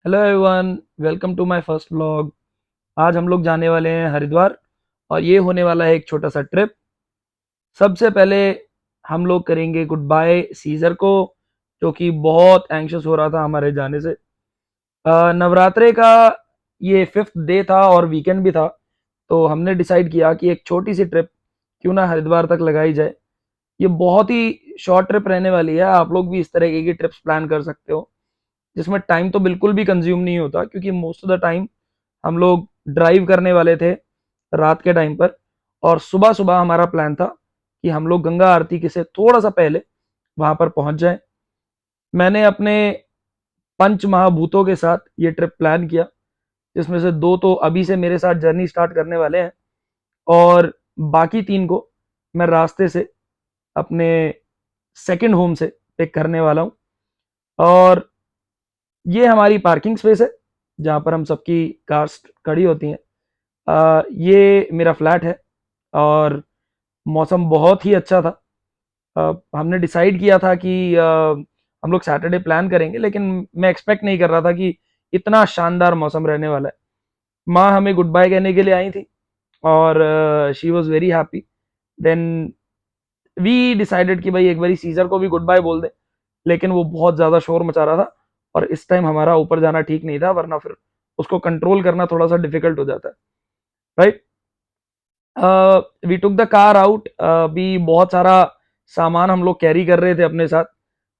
Hello everyone, welcome to my first vlog. आज हम लोग जाने वाले हैं हरिद्वार और ये होने वाला है एक छोटा सा ट्रिप। सबसे पहले हम लोग करेंगे गुड बाय सीजर को, जो कि बहुत एंग्शियस हो रहा था हमारे जाने से। नवरात्रे का ये फिफ्थ डे था और वीकेंड भी था, तो हमने डिसाइड किया कि एक छोटी सी ट्रिप क्यों ना हरिद्वार तक लगाई जाए। ये बहुत ही शॉर्ट ट्रिप रहने वाली है। आप लोग भी इस तरह की ट्रिप्स प्लान कर सकते हो जिसमें टाइम तो बिल्कुल भी कंज्यूम नहीं होता, क्योंकि मोस्ट ऑफ द टाइम हम लोग ड्राइव करने वाले थे रात के टाइम पर। और सुबह सुबह हमारा प्लान था कि हम लोग गंगा आरती के से थोड़ा सा पहले वहां पर पहुंच जाएं। मैंने अपने पंच महाभूतों के साथ ये ट्रिप प्लान किया, जिसमें से दो तो अभी से मेरे साथ जर्नी स्टार्ट करने वाले हैं और बाकी तीन को मैं रास्ते से अपने सेकंड होम से पिक करने वाला हूँ। और ये हमारी पार्किंग स्पेस है जहाँ पर हम सबकी कार्स खड़ी होती हैं। ये मेरा फ्लैट है और मौसम बहुत ही अच्छा था। हमने डिसाइड किया था कि हम लोग सैटरडे प्लान करेंगे, लेकिन मैं एक्सपेक्ट नहीं कर रहा था कि इतना शानदार मौसम रहने वाला है। माँ हमें गुड बाय कहने के लिए आई थी और she was very happy. Then we decided कि भाई एक बारी सीजर को भी गुड बाय बोल दे, लेकिन वो बहुत ज़्यादा शोर मचा रहा था और इस टाइम हमारा ऊपर जाना ठीक नहीं था, वरना फिर उसको कंट्रोल करना थोड़ा सा डिफिकल्ट हो जाता है, right. We took the car out. भी बहुत सारा सामान हम लोग कैरी कर रहे थे अपने साथ,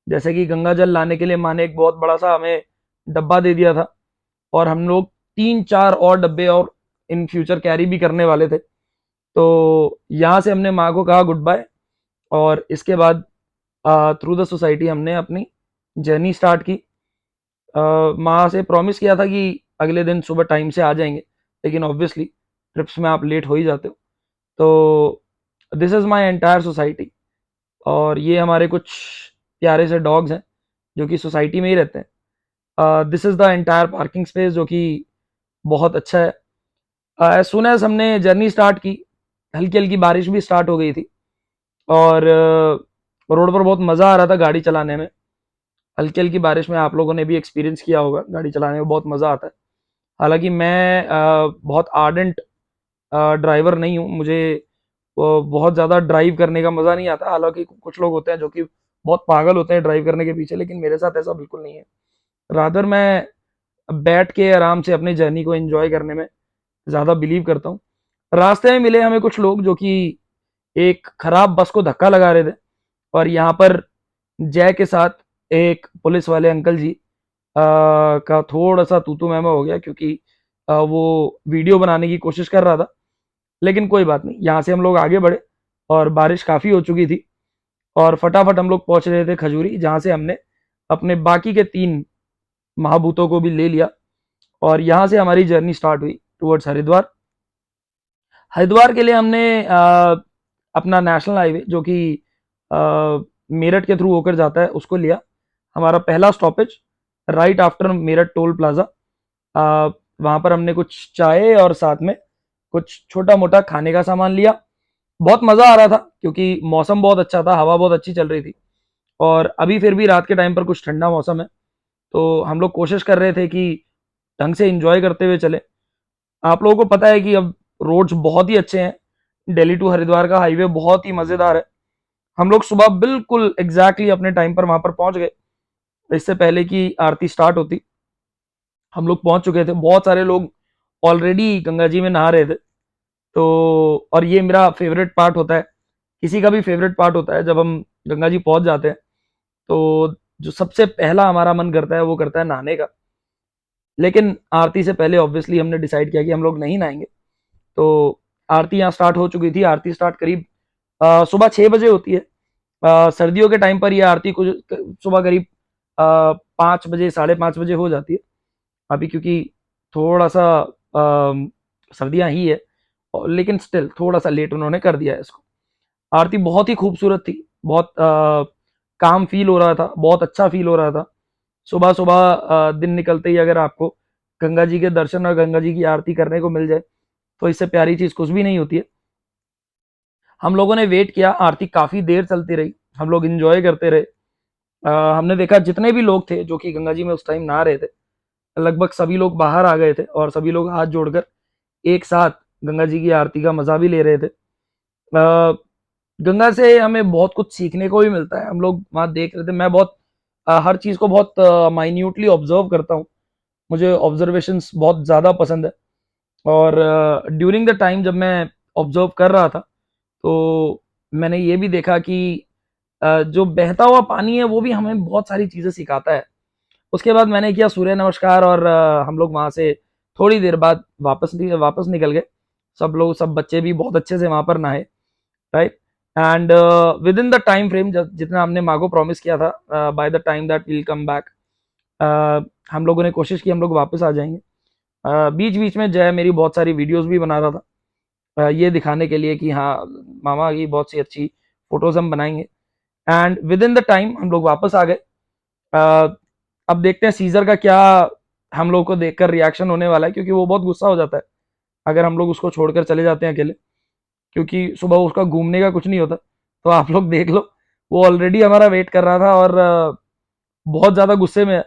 जैसे कि गंगा जल लाने के लिए माँ ने एक बहुत बड़ा सा हमें डब्बा दे दिया था और हम लोग तीन चार और डब्बे और इन फ्यूचर कैरी भी करने वाले थे। तो यहाँ से हमने माँ को कहा गुड बाय और इसके बाद थ्रू द सोसाइटी हमने अपनी जर्नी स्टार्ट की। माँ से प्रॉमिस किया था कि अगले दिन सुबह टाइम से आ जाएंगे, लेकिन ऑब्वियसली ट्रिप्स में आप लेट हो ही जाते हो। तो this is my entire society और ये हमारे कुछ प्यारे से डॉग्स हैं जो कि सोसाइटी में ही रहते हैं। This is the entire parking space, जो कि बहुत अच्छा है। एज सुन एज हमने जर्नी स्टार्ट की, हल्की हल्की बारिश भी स्टार्ट हो गई थी और रोड पर बहुत मज़ा आ रहा था गाड़ी चलाने में। हल्की हल्की बारिश में आप लोगों ने भी एक्सपीरियंस किया होगा, गाड़ी चलाने में बहुत मज़ा आता है। हालांकि मैं बहुत आर्डेंट ड्राइवर नहीं हूँ, मुझे बहुत ज़्यादा ड्राइव करने का मज़ा नहीं आता। हालांकि कुछ लोग होते हैं जो कि बहुत पागल होते हैं ड्राइव करने के पीछे, लेकिन मेरे साथ ऐसा बिल्कुल नहीं है। रादर मैं बैठ के आराम से अपनी जर्नी को एंजॉय करने में ज़्यादा बिलीव करता हूँ। रास्ते में मिले हमें कुछ लोग जो कि एक खराब बस को धक्का लगा रहे थे और यहाँ पर जय के साथ एक पुलिस वाले अंकल जी का थोड़ा सा तू मैमा हो गया, क्योंकि वो वीडियो बनाने की कोशिश कर रहा था। लेकिन कोई बात नहीं, यहाँ से हम लोग आगे बढ़े और बारिश काफ़ी हो चुकी थी और फटाफट हम लोग पहुंच रहे थे खजूरी, जहाँ से हमने अपने बाकी के तीन महाभूतों को भी ले लिया और यहाँ से हमारी जर्नी स्टार्ट हुई टुवर्ड्स हरिद्वार। हरिद्वार के लिए हमने अपना नेशनल हाईवे, जो कि मेरठ के थ्रू होकर जाता है, उसको लिया। हमारा पहला stoppage right after Meerut toll plaza. वहाँ पर हमने कुछ चाय और साथ में कुछ छोटा मोटा खाने का सामान लिया। बहुत मज़ा आ रहा था क्योंकि मौसम बहुत अच्छा था, हवा बहुत अच्छी चल रही थी और अभी फिर भी रात के टाइम पर कुछ ठंडा मौसम है, तो हम लोग कोशिश कर रहे थे कि ढंग से इंजॉय करते हुए चले। आप लोगों को पता है कि अब रोड्स बहुत ही अच्छे हैं। दिल्ली टू हरिद्वार का हाईवे बहुत ही मज़ेदार है। हम लोग सुबह बिल्कुल एग्जैक्टली अपने टाइम पर वहां पर पहुंच गए, इससे पहले कि आरती स्टार्ट होती। हम लोग पहुंच चुके थे, बहुत सारे लोग ऑलरेडी गंगा जी में नहा रहे थे। तो और ये मेरा फेवरेट पार्ट होता है, किसी का भी फेवरेट पार्ट होता है, जब हम गंगा जी पहुंच जाते हैं तो जो सबसे पहला हमारा मन करता है वो करता है नहाने का। लेकिन आरती से पहले ऑब्वियसली हमने डिसाइड किया कि हम लोग नहीं नहाएंगे। तो आरती यहाँ स्टार्ट हो चुकी थी। आरती स्टार्ट करीब सुबह 6 बजे होती है। सर्दियों के टाइम पर यह आरती कुछ सुबह करीब 5 बजे 5:30 बजे हो जाती है। अभी क्योंकि थोड़ा सा सर्दियाँ ही है, लेकिन स्टिल थोड़ा सा लेट उन्होंने कर दिया है इसको। आरती बहुत ही खूबसूरत थी, बहुत काम फील हो रहा था, बहुत अच्छा फील हो रहा था। सुबह सुबह दिन निकलते ही अगर आपको गंगा जी के दर्शन और गंगा जी की आरती करने को मिल जाए, तो इससे प्यारी चीज़ कुछ भी नहीं होती है। हम लोगों ने वेट किया, आरती काफ़ी देर चलती रही, हम लोग इंजॉय करते रहे। हमने देखा जितने भी लोग थे जो कि गंगा जी में उस टाइम नहा रहे थे, लगभग सभी लोग बाहर आ गए थे और सभी लोग हाथ जोड़कर एक साथ गंगा जी की आरती का मजा भी ले रहे थे। गंगा से हमें बहुत कुछ सीखने को भी मिलता है। हम लोग वहाँ देख रहे थे, मैं बहुत हर चीज़ को बहुत माइन्यूटली ऑब्जर्व करता हूँ। मुझे ऑब्जर्वेशंस बहुत ज़्यादा पसंद है। और ड्यूरिंग द टाइम जब मैं ऑब्जर्व कर रहा था, तो मैंने ये भी देखा कि जो बहता हुआ पानी है वो भी हमें बहुत सारी चीज़ें सिखाता है। उसके बाद मैंने किया सूर्य नमस्कार और हम लोग वहाँ से थोड़ी देर बाद वापस निकल गए। सब बच्चे भी बहुत अच्छे से वहाँ पर नहाए, right. And within the time frame जितना हमने माँ को प्रॉमिस किया था, by the time that we'll come back, हम लोगों ने कोशिश की हम लोग वापस आ जाएंगे। बीच बीच में जय मेरी बहुत सारी वीडियोस भी बना रहा था, ये दिखाने के लिए कि हाँ, मामा की बहुत सी अच्छी फोटोज हम बनाएंगे। And within the time हम लोग वापस आ गए। अब देखते हैं सीजर का क्या हम लोग को देखकर रिएक्शन होने वाला है, क्योंकि वो बहुत गुस्सा हो जाता है अगर हम लोग उसको छोड़कर चले जाते हैं अकेले, क्योंकि सुबह उसका घूमने का कुछ नहीं होता। तो आप लोग देख लो, वो ऑलरेडी हमारा वेट कर रहा था और बहुत ज़्यादा गुस्से में है।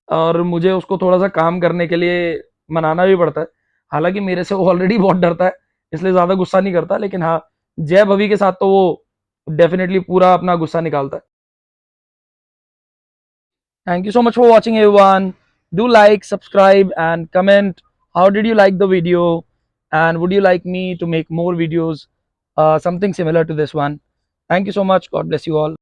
और मुझे उसको थोड़ा सा काम करने के लिए मनाना भी पड़ता है। हालांकि मेरे से वो ऑलरेडी बहुत डरता है, इसलिए ज़्यादा गुस्सा नहीं करता। लेकिन हाँ, जय भवी के साथ तो वो डेफिनेटली पूरा अपना गुस्सा निकालता है। Thank you so much for watching, everyone. Do like, subscribe, and comment. How did you like the video? And would you like me to make more videos, something similar to this one? Thank you so much. God bless you all.